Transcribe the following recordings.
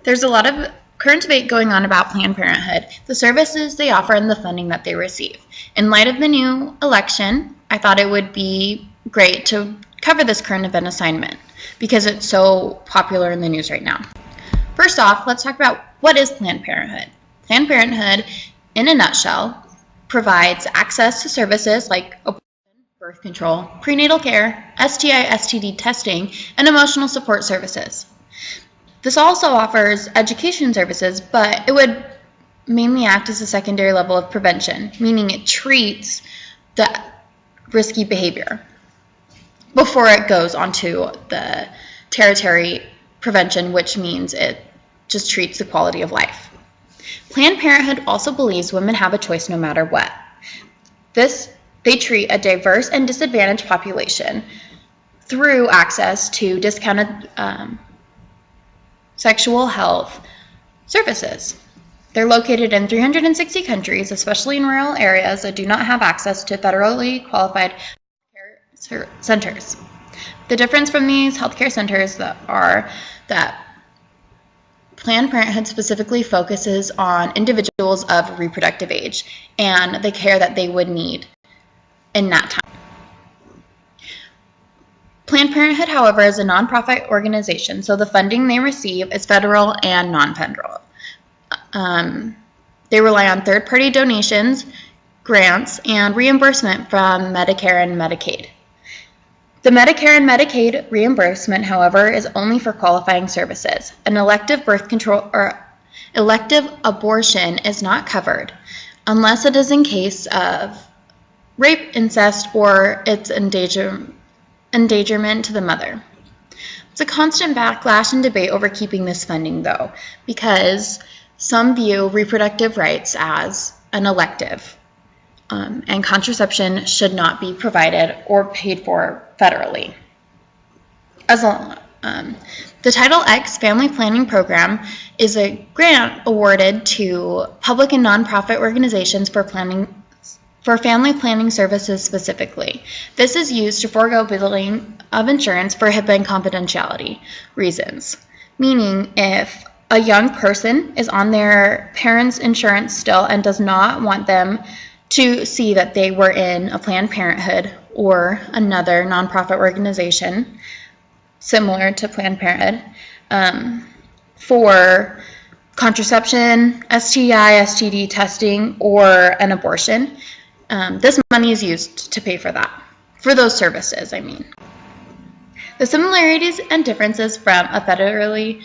There's a lot of current debate going on about Planned Parenthood, the services they offer, and the funding that they receive. In light of the new election, I thought it would be great to cover this current event assignment because it's so popular in the news right now. First off, let's talk about what is Planned Parenthood. Planned Parenthood, in a nutshell, provides access to services like abortion, birth control, prenatal care, STI/STD testing, and emotional support services. This also offers education services, but it would mainly act as a secondary level of prevention, meaning it treats the risky behavior before it goes onto the tertiary prevention, which means it just treats the quality of life. Planned Parenthood also believes women have a choice no matter what. They treat a diverse and disadvantaged population through access to discounted sexual health services. They're located in 360 countries, especially in rural areas that do not have access to federally qualified healthcare centers. The difference from these healthcare centers are that Planned Parenthood specifically focuses on individuals of reproductive age and the care that they would need in that time. Planned Parenthood, however, is a nonprofit organization, so the funding they receive is federal and non-federal. They rely on third-party donations, grants, and reimbursement from Medicare and Medicaid. The Medicare and Medicaid reimbursement, however, is only for qualifying services. An elective birth control or elective abortion is not covered unless it is in case of rape, incest, or its endangerment to the mother. It's a constant backlash and debate over keeping this funding, though, because some view reproductive rights as an elective, and contraception should not be provided or paid for federally. The Title X Family Planning Program is a grant awarded to public and nonprofit organizations for family planning services specifically. This is used to forego billing of insurance for HIPAA and confidentiality reasons, meaning if a young person is on their parents' insurance still and does not want them to see that they were in a Planned Parenthood or another nonprofit organization similar to Planned Parenthood for contraception, STI, STD testing, or an abortion, this money is used to pay for that, for those services, I mean. The similarities and differences from a federally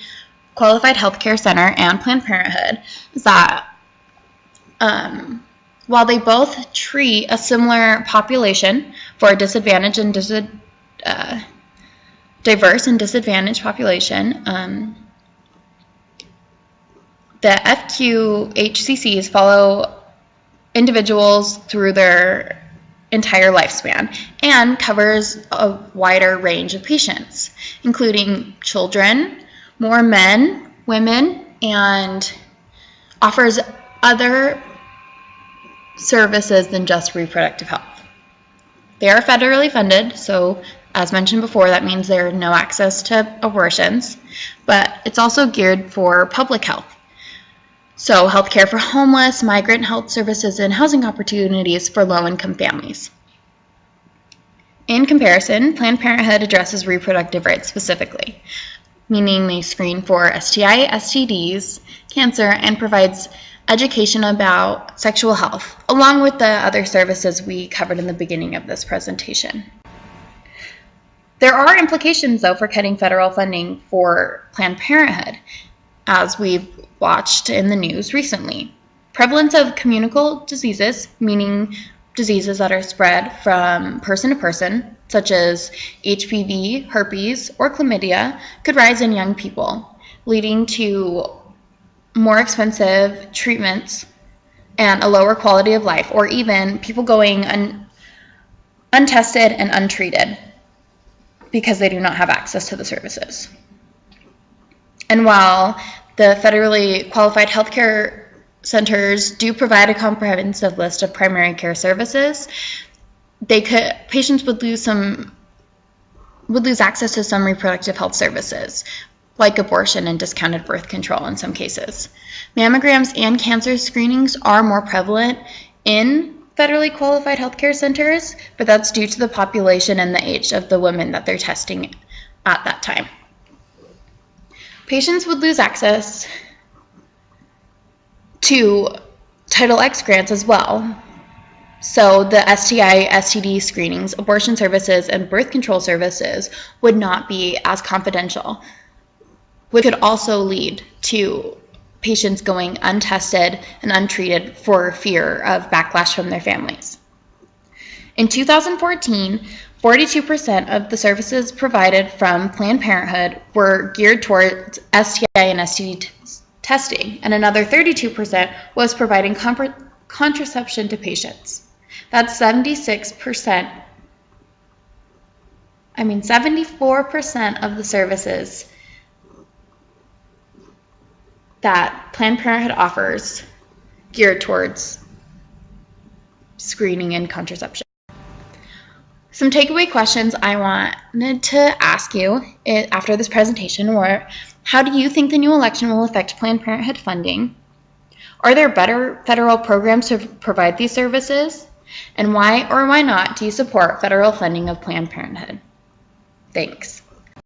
qualified healthcare center and Planned Parenthood is that while they both treat a similar population for a disadvantaged and diverse and disadvantaged population, the FQHCCs follow individuals through their entire lifespan and covers a wider range of patients, including children, more men, women, and offers other services than just reproductive health. They are federally funded, so as mentioned before, that means there's no access to abortions, but it's also geared for public health. So healthcare for homeless, migrant health services, and housing opportunities for low-income families. In comparison, Planned Parenthood addresses reproductive rights specifically, meaning they screen for STI, STDs, cancer, and provides education about sexual health, along with the other services we covered in the beginning of this presentation. There are implications, though, for cutting federal funding for Planned Parenthood, as we've watched in the news recently. Prevalence of communicable diseases, meaning diseases that are spread from person to person, such as HPV, herpes, or chlamydia, could rise in young people, leading to more expensive treatments and a lower quality of life, or even people going untested and untreated because they do not have access to the services. And while the federally qualified healthcare centers do provide a comprehensive list of primary care services, patients would lose access to some reproductive health services, like abortion and discounted birth control in some cases. Mammograms and cancer screenings are more prevalent in federally qualified healthcare centers, but that's due to the population and the age of the women that they're testing at that time. Patients would lose access to Title X grants as well. So the STI, STD screenings, abortion services, and birth control services would not be as confidential, which could also lead to patients going untested and untreated for fear of backlash from their families. In 2014, 42% of the services provided from Planned Parenthood were geared towards STI and STD testing, and another 32% was providing contraception to patients. That's 74% of the services that Planned Parenthood offers geared towards screening and contraception. Some takeaway questions I wanted to ask you after this presentation were, how do you think the new election will affect Planned Parenthood funding? Are there better federal programs to provide these services? And why or why not do you support federal funding of Planned Parenthood? Thanks.